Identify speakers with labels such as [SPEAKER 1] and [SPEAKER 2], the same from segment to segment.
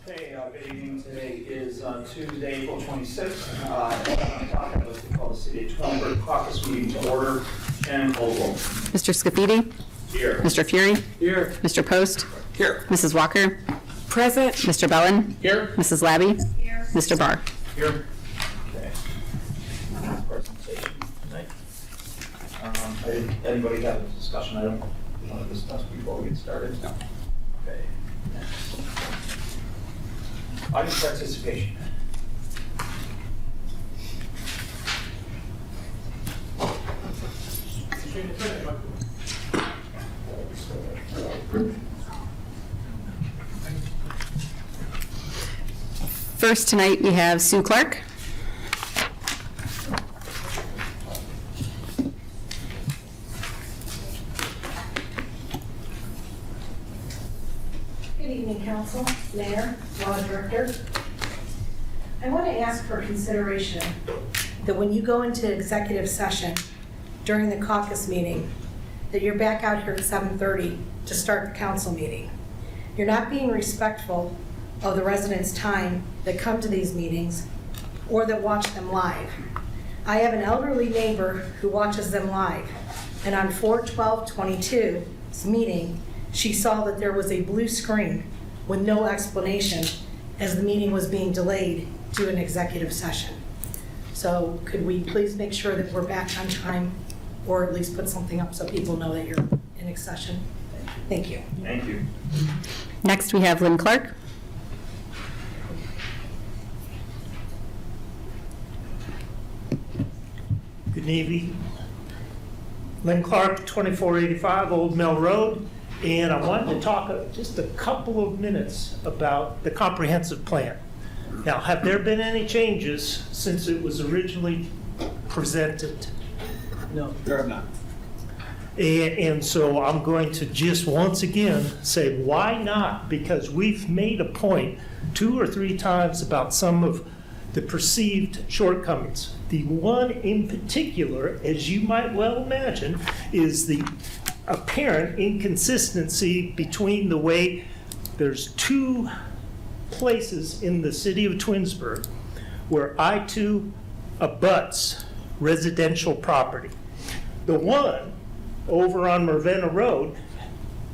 [SPEAKER 1] Okay, good evening. Today is Tuesday, April 26th. At 11 o'clock, I'd like to call the City of Twinsburg Caucus meeting to order. Shannon, call the roll.
[SPEAKER 2] Mr. Scafidi?
[SPEAKER 1] Here.
[SPEAKER 2] Mr. Fury?
[SPEAKER 1] Here.
[SPEAKER 2] Mr. Post?
[SPEAKER 1] Here.
[SPEAKER 2] Mrs. Walker?
[SPEAKER 3] Present.
[SPEAKER 2] Mr. Bellin?
[SPEAKER 1] Here.
[SPEAKER 2] Mrs. Labby?
[SPEAKER 3] Here.
[SPEAKER 2] Mr. Barr?
[SPEAKER 1] Here. Okay. Presentation tonight. Anybody have a discussion item you want to discuss before we get started? No. Okay. Next. Audience participation.
[SPEAKER 2] First tonight we have Sue Clark.
[SPEAKER 4] Good evening, Council, Mayor, Law Director. I want to ask for consideration that when you go into executive session during the caucus meeting, that you're back out here at 7:30 to start the council meeting. You're not being respectful of the residents' time that come to these meetings or that watch them live. I have an elderly neighbor who watches them live, and on 4/12/22's meeting, she saw that there was a blue screen with no explanation as the meeting was being delayed to an executive session. So could we please make sure that we're back on time, or at least put something up so people know that you're in session? Thank you.
[SPEAKER 1] Thank you.
[SPEAKER 2] Next we have Lynn Clark.
[SPEAKER 5] Good evening. Lynn Clark, 2485 Old Mill Road, and I wanted to talk just a couple of minutes about the comprehensive plan. Now, have there been any changes since it was originally presented?
[SPEAKER 1] No, there have not.
[SPEAKER 5] And so I'm going to just once again say, why not? Because we've made a point 2 or 3 times about some of the perceived shortcomings. The one in particular, as you might well imagine, is the apparent inconsistency between the way there's 2 places in the city of Twinsburg where I-2 abuts residential property. The one over on Ravenna Road,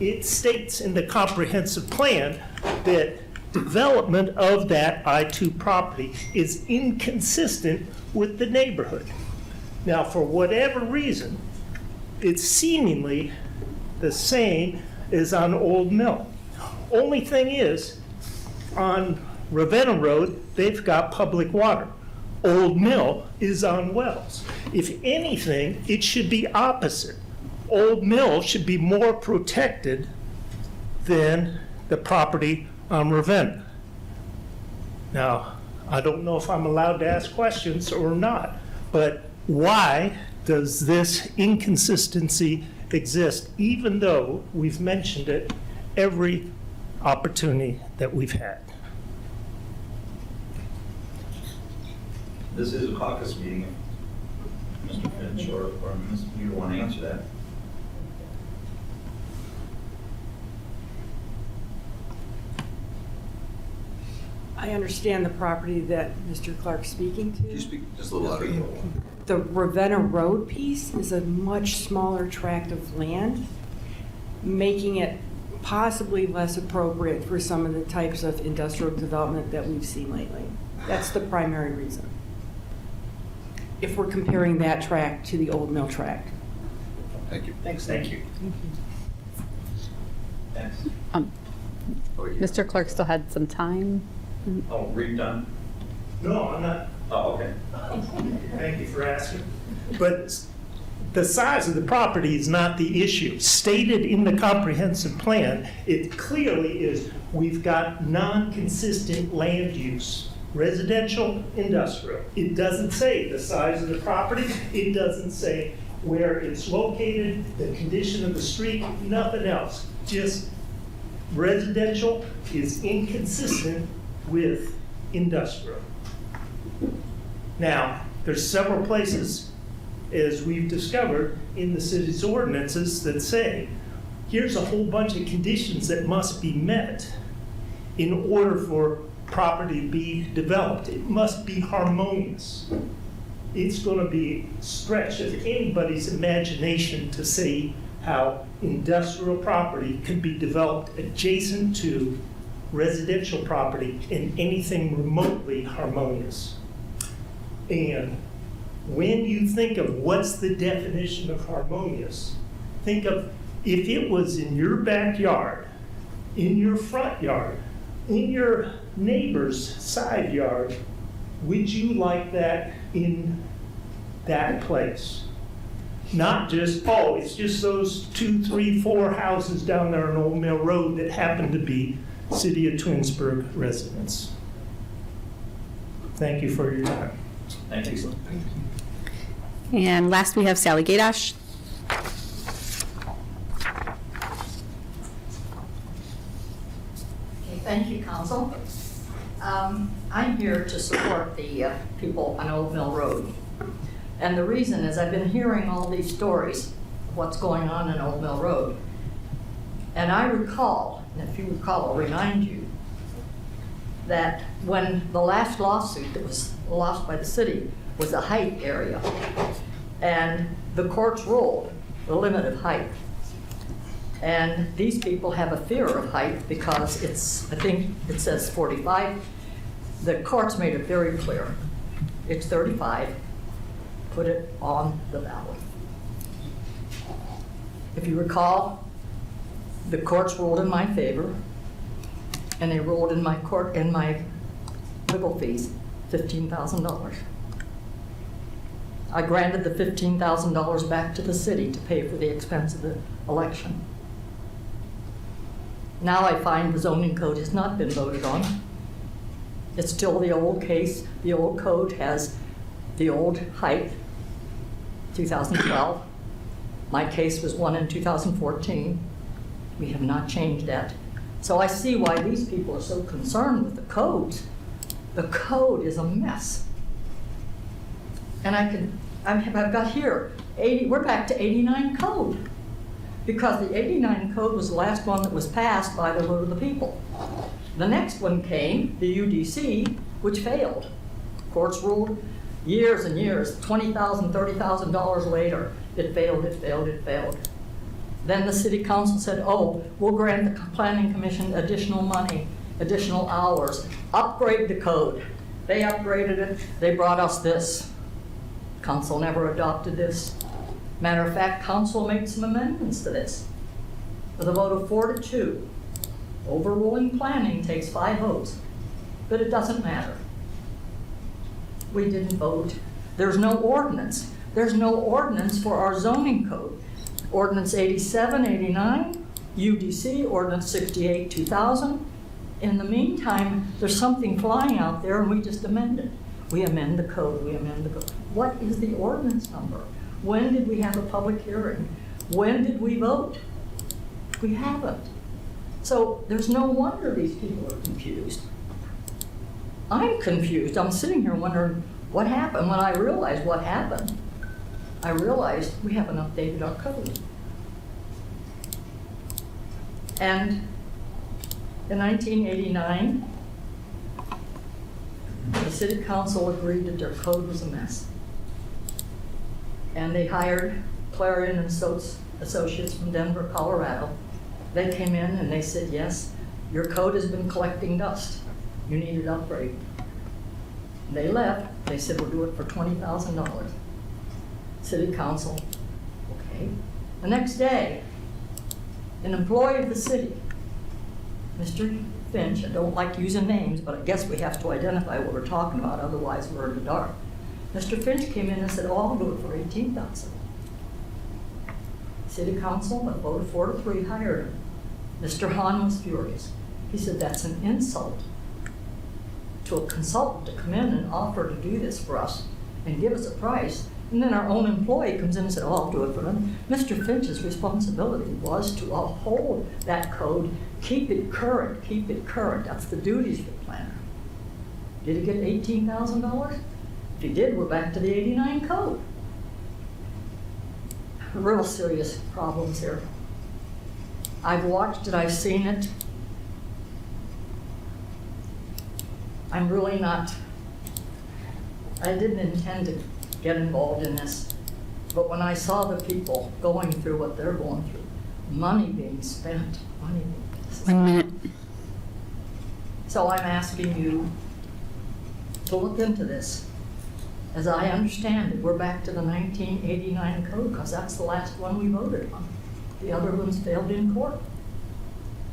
[SPEAKER 5] it states in the comprehensive plan that development of that I-2 property is inconsistent with the neighborhood. Now, for whatever reason, it's seemingly the same as on Old Mill. Only thing is, on Ravenna Road, they've got public water. Old Mill is on wells. If anything, it should be opposite. Old Mill should be more protected than the property on Ravenna. Now, I don't know if I'm allowed to ask questions or not, but why does this inconsistency exist, even though we've mentioned it every opportunity that we've had?
[SPEAKER 1] This is a caucus meeting. Mr. Finch or Ms. you want to answer that?
[SPEAKER 3] I understand the property that Mr. Clark's speaking to.
[SPEAKER 6] Can you speak just a little louder?
[SPEAKER 3] The Ravenna Road piece is a much smaller tract of land, making it possibly less appropriate for some of the types of industrial development that we've seen lately. That's the primary reason, if we're comparing that tract to the Old Mill tract.
[SPEAKER 6] Thank you.
[SPEAKER 1] Thanks. Thank you. Thanks.
[SPEAKER 6] Over here.
[SPEAKER 2] Mr. Clark still had some time.
[SPEAKER 1] Oh, read done?
[SPEAKER 5] No, I'm not.
[SPEAKER 1] Oh, okay.
[SPEAKER 5] Thank you for asking. But the size of the property is not the issue. Stated in the comprehensive plan, it clearly is, we've got non-consistent land use, residential, industrial. It doesn't say the size of the property. It doesn't say where it's located, the condition of the street, nothing else. Just residential is inconsistent with industrial. Now, there's several places, as we've discovered, in the city's ordinances that say, here's a whole bunch of conditions that must be met. in order for property to be developed. It must be harmonious. It's going to be a stretch of anybody's imagination to see how industrial property could be developed adjacent to residential property in anything remotely harmonious. And when you think of what's the definition of harmonious, think of if it was in your backyard, in your front yard, in your neighbor's side yard, would you like that in that place? Not just, oh, it's just those 2, 3, 4 houses down there on Old Mill Road that happen to be City of Twinsburg residents. Thank you for your time.
[SPEAKER 1] Thank you.
[SPEAKER 2] And last, we have Sally Gaydosh.
[SPEAKER 7] Okay, thank you, Council. I'm here to support the people on Old Mill Road. And the reason is I've been hearing all these stories of what's going on in Old Mill Road. And I recall, and if you recall, I'll remind you, that when the last lawsuit that was lost by the city was a height area, and the courts ruled the limit of height. And these people have a fear of height because it's, I think it says 45. The courts made it very clear. It's 35. Put it on the ballot. If you recall, the courts ruled in my favor, and they ruled in my legal fees, $15,000. I granted the $15,000 back to the city to pay for the expense of the election. Now I find the zoning code has not been voted on. It's still the old case. The old code has the old height, 2012. My case was won in 2014. We have not changed that. So I see why these people are so concerned with the codes. The code is a mess. And I've got here, we're back to 89 code. Because the 89 code was the last one that was passed by the vote of the people. The next one came, the UDC, which failed. Courts ruled years and years, $20,000, $30,000 later, it failed, it failed, it failed. Then the city council said, oh, we'll grant the planning commission additional money, additional hours, upgrade the code. They upgraded it, they brought us this. Council never adopted this. Matter of fact, council made some amendments to this. With a vote of 4-2, overruling planning takes 5 votes, but it doesn't matter. We didn't vote. There's no ordinance. There's no ordinance for our zoning code. Ordinance 87, 89, UDC, Ordinance 68, 2000. In the meantime, there's something flying out there and we just amend it. We amend the code, we amend the code. What is the ordinance number? When did we have a public hearing? When did we vote? We haven't. So there's no wonder these people are confused. I'm confused. I'm sitting here wondering what happened. When I realized what happened, I realized we haven't updated our code. And in 1989, the city council agreed that their code was a mess. And they hired Clarion and Associates from Denver, Colorado. They came in and they said, yes, your code has been collecting dust. You need an upgrade. They left. They said, we'll do it for $20,000. City council, okay. The next day, an employee of the city, Mr. Finch, I don't like using names, but I guess we have to identify what we're talking about, otherwise we're in the dark. Mr. Finch came in and said, oh, I'll do it for $18,000. City council, a vote of 4-3, hired him. Mr. Hahn was furious. He said, that's an insult to a consultant to come in and offer to do this for us and give us a price. And then our own employee comes in and said, oh, I'll do it for them. Mr. Finch's responsibility was to uphold that code, keep it current, keep it current. That's the duties of the planner. Did he get $18,000? If he did, we're back to the 89 code. Real serious problems here. I've watched it, I've seen it. I'm really not, I didn't intend to get involved in this, but when I saw the people going through what they're going through, money being spent, money being.
[SPEAKER 2] 1 minute.
[SPEAKER 7] So I'm asking you to look into this. As I understand it, we're back to the 1989 code, because that's the last one we voted on. The other ones failed in court.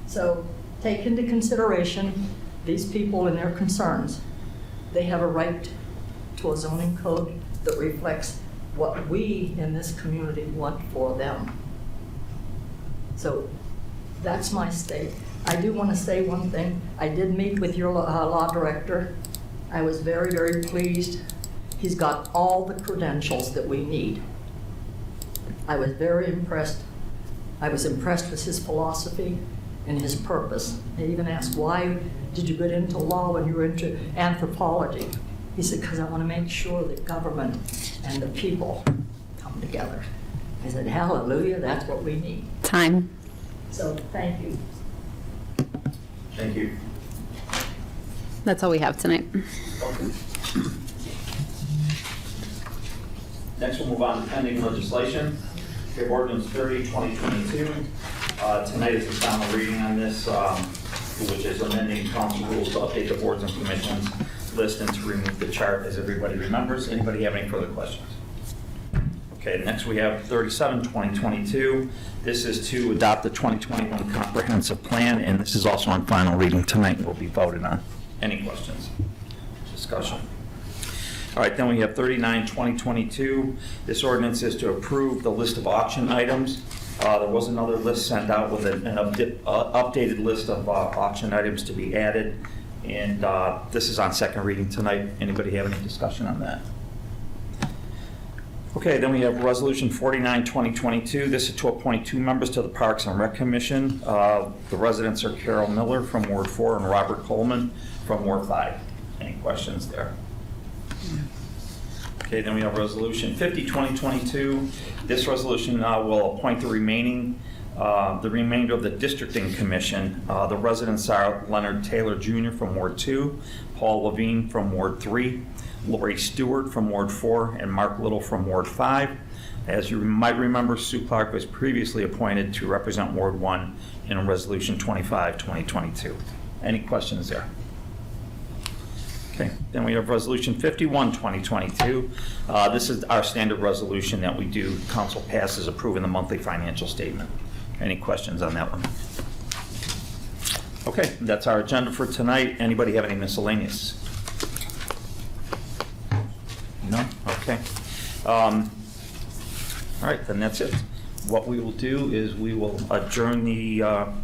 [SPEAKER 7] So take into consideration these people and their concerns. They have a right to a zoning code that reflects what we in this community want for them. So that's my state. I do want to say one thing. I did meet with your law director. I was very, very pleased. He's got all the credentials that we need. I was very impressed. I was impressed with his philosophy and his purpose. I even asked, why did you get into law when you were into anthropology? He said, because I want to make sure that government and the people come together. I said, hallelujah, that's what we need.
[SPEAKER 2] Time.
[SPEAKER 7] So thank you.
[SPEAKER 1] Thank you.
[SPEAKER 2] That's all we have tonight.
[SPEAKER 1] Next, we'll move on to pending legislation. We have ordinance 30, 2022. Tonight is the final reading on this, which is amending council rules to update the boards and commissions list and to remove the chart, as everybody remembers. Anybody have any further questions? Okay, next we have 37, 2022. This is to adopt the 2021 comprehensive plan, and this is also on final reading tonight and will be voted on. Any questions? Discussion? All right, then we have 39, 2022. This ordinance is to approve the list of auction items. There was another list sent out with an updated list of auction items to be added, and this is on second reading tonight. Anybody have any discussion on that? Okay, then we have Resolution 49, 2022. This is to appoint 2 members to the Parks and Rec Commission. The residents are Carol Miller from Ward 4 and Robert Coleman from Ward 5. Any questions there? Okay, then we have Resolution 50, 2022. This resolution will appoint the remainder of the Districting Commission. The residents are Leonard Taylor Jr. from Ward 2, Paul Levine from Ward 3, Lori Stewart from Ward 4, and Mark Little from Ward 5. As you might remember, Sue Clark was previously appointed to represent Ward 1 in Resolution 25, 2022. Any questions there? Okay, then we have Resolution 51, 2022. This is our standard resolution that we do. Council passes approving the monthly financial statement. Any questions on that one? Okay, that's our agenda for tonight. Anybody have any miscellaneous? No? Okay. All right, then that's it. What we will do is we will adjourn the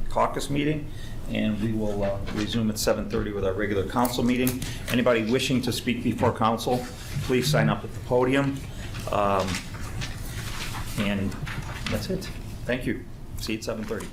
[SPEAKER 1] caucus meeting, and we will resume at 7:30 with our regular council meeting. Anybody wishing to speak before council, please sign up at the podium. And that's it. Thank you. See you at 7:30.